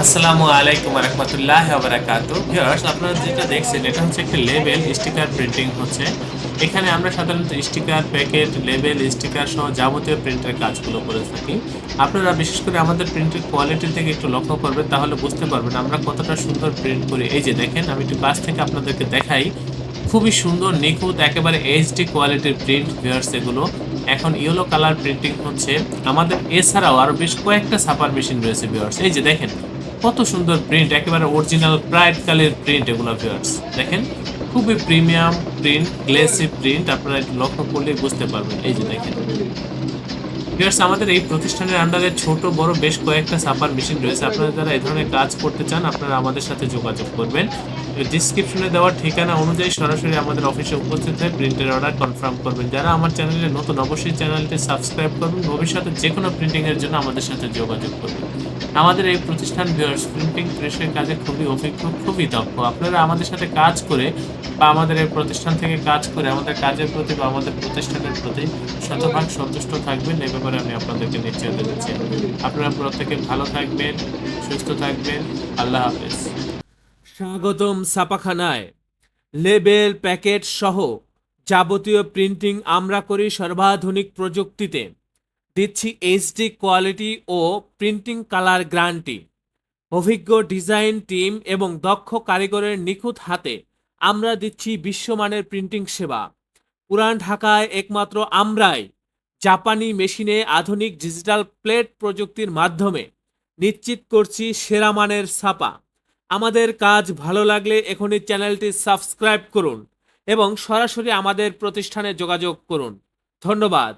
আসসালামু আলাইকুম রহমতুল্লাহ বারাকাতু। ভিউয়ার্স, আপনারা যেটা দেখছেন এটা হচ্ছে একটা লেবেল স্টিকার প্রিন্টিং হচ্ছে। এখানে আমরা সাধারণত স্টিকার, প্যাকেট, লেবেল, স্টিকার সহ যাবতীয় প্রিন্টের কাজগুলো করে থাকি। আপনারা বিশেষ করে আমাদের প্রিন্টের কোয়ালিটির দিকে একটু লক্ষ্য করবেন, তাহলে বুঝতে পারবেন আমরা কতটা সুন্দর প্রিন্ট করি। এই যে দেখেন, আমি একটু কাছ থেকে আপনাদেরকে দেখাই। খুবই সুন্দর, নিখুঁত, একেবারে এইচডি কোয়ালিটির প্রিন্ট ভিউয়ার্স এগুলো। এখন ইয়েলো কালার প্রিন্টিং হচ্ছে আমাদের। এছাড়াও আরো বেশ কয়েকটা ছাপার মেশিন রয়েছে ভিউয়ার্স। এই যে দেখেন কত সুন্দর প্রিন্ট, একেবারে অরিজিনাল ব্রাইট কালারের প্রিন্ট এগুলো ভিউয়ার্স। দেখেন খুবই প্রিমিয়াম প্রিন্ট, গ্লেসি প্রিন্ট। আপনারা একটু লক্ষ্য করলে বুঝতে পারবেন। এই যে দেখেন ভিউয়ার্স, আমাদের এই প্রতিষ্ঠানের আন্ডারে ছোট বড় বেশ কয়েকটা ছাপার মেশিন রয়েছে। আপনারা যারা এই ধরনের কাজ করতে চান আপনারা আমাদের সাথে যোগাযোগ করবেন। ডিসক্রিপশনে দেওয়া ঠিকানা অনুযায়ী সরাসরি আমাদের অফিসে উপস্থিত হয়ে প্রিন্টের অর্ডার কনফার্ম করবেন। যারা আমার চ্যানেলে নতুন অবশ্যই চ্যানেলটি সাবস্ক্রাইব করবেন। ভবিষ্যতে যে কোনো প্রিন্টিংয়ের জন্য আমাদের সাথে যোগাযোগ করবেন। আমাদের এই প্রতিষ্ঠান ভিউয়ার্স প্রিন্টিং প্রেসের কাজে খুবই অভিজ্ঞ, খুবই দক্ষ। আপনারা আমাদের সাথে কাজ করে বা আমাদের এই প্রতিষ্ঠান থেকে কাজ করে আমাদের কাজের প্রতি বা আমাদের প্রতিষ্ঠানের প্রতি শতভাগ সন্তুষ্ট থাকবেন, এ ব্যাপারে আমি আপনাদেরকে নিশ্চয়তা দিচ্ছি। আপনারা প্রত্যেকে ভালো থাকবেন, সুস্থ থাকবেন। আল্লাহ হাফেজ। স্বাগতম ছাপাখানায়। লেবেল, প্যাকেট সহ যাবতীয় প্রিন্টিং আমরা করি সর্বাধুনিক প্রযুক্তিতে। দিচ্ছি এইচডি কোয়ালিটি ও প্রিন্টিং কালার গ্যারান্টি। অভিজ্ঞ ডিজাইন টিম এবং দক্ষ কারিগরের নিখুঁত হাতে আমরা দিচ্ছি বিশ্বমানের প্রিন্টিং সেবা। পুরান ঢাকায় একমাত্র আমরাই জাপানি মেশিনে আধুনিক ডিজিটাল প্লেট প্রযুক্তির মাধ্যমে নিশ্চিত করছি সেরা মানের ছাপা। আমাদের কাজ ভালো লাগলে এখনই চ্যানেলটি সাবস্ক্রাইব করুন এবং সরাসরি আমাদের প্রতিষ্ঠানে যোগাযোগ করুন। ধন্যবাদ।